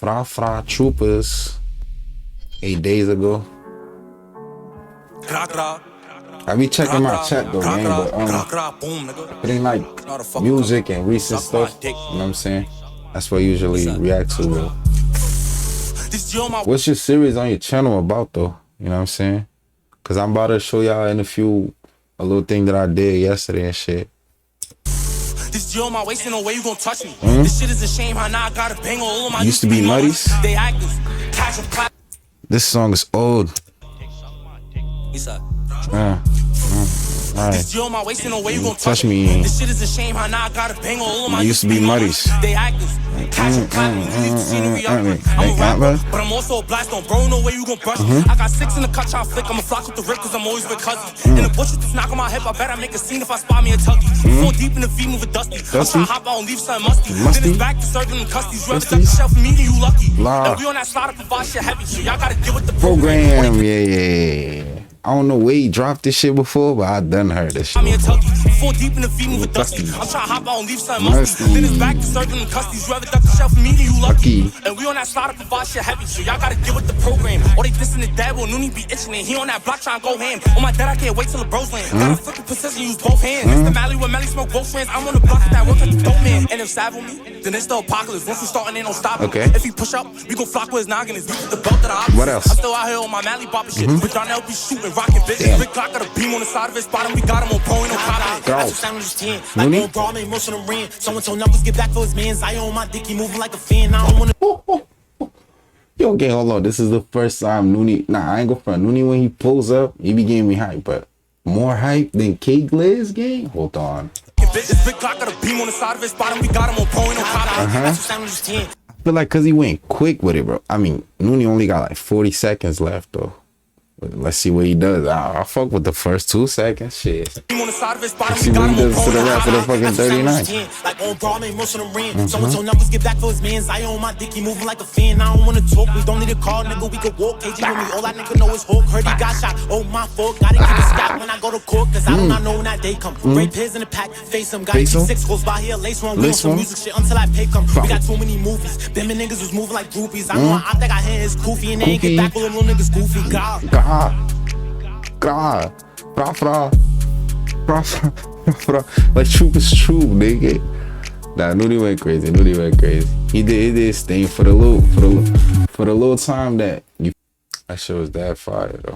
Fra Troopers 8 days ago. I be checking my chat though, man, but it ain't like music and recent stuff, you know what I'm saying? That's what I usually react to, bro. What's your series on your channel about though, you know what I'm saying? Cause I'm about to show y'all in a little thing that I did yesterday and shit. This Joe, my wasting no way you gon' touch me. This shit is a shame how now I gotta bang all of my used to be Muddies. This song is old. This Joe, my wasting no way you gon' touch me. This shit is a shame how now I gotta bang all of my used to be Muddies. They actors. I'm a rapper, but I'm also a blast on bro, no way you gon' brush me. I got 6 in the cut, tryna flick, I'ma flock with the rip cause I'm always with cousins. In the bush with this knock on my hip, I bet I make a scene if I spot me a tuggy. Fall deep in the V, moving dusty. I'm tryna hop out and leave something musty. Then it's back to serving them custies. You ever duck yourself from me, then you lucky. And we on that slide up and buy shit heavy, so y'all gotta get with the program. Yeah. I don't know where he dropped this shit before, but I done heard this shit before. Fall deep in the V, moving dusty. I'm tryna hop out and leave something musty. Then it's back to serving them custies. You ever duck yourself from me, then you lucky. And we on that slide up and buy shit heavy, so y'all gotta get with the program. Or they dissing the dad, well, Nunnie be itching and he on that block tryna go ham. On my dad, I can't wait till the bros land. Gotta flip the position, use both hands. Mr. Mally when Melly smoke both friends. I'm on the block with that work like the dope man. And if Sav with me, then it's the apocalypse. Once we starting, ain't no stopping. If he push up, we gon' flock with his noggin. His the belt that I What else? I'm still out here on my Mally bopping shit. But Darnell be shooting, rocking bitches. Big clock got a beam on the side of his bottom. We got him on pro, ain't no cop. Go. Someone told numbers get back for his mans. I own my dick, he moving like a fan. I don't wanna. Yo, okay, hold on. This is the first time Nunnie. Nah, I ain't go front. Nunnie when he pulls up, he be giving me hype, but more hype than Glizz gang. Hold on. This big clock got a beam on the side of his bottom. We got him on pro, ain't no cop. I feel like cause he went quick with it, bro. I mean, Nunnie only got like 40 seconds left though. Let's see what he does. I'll fuck with the first 2 seconds. Shit. Let's see what he does to the rap for the fucking 39. Someone told numbers get back for his mans. I own my dick, he moving like a fan. I don't wanna talk, we don't need a car, nigga. We could walk. KG with me, all that nigga know is Hulk. Heard he got shot. Oh my fault, gotta keep it stopped when I go to court. Cause I do not know when that day come. Great pairs in the pack, face him. Got 6 goes by here, lace one. We on some music shit until I pay come. We got too many movies. Them niggas was moving like groupies. I know I think I hear his goofy and they ain't get back with them little niggas goofy. God, like troop is true, nigga. Nah, Nunnie went crazy. He did his thing for the little time that you. That shit was that fire though.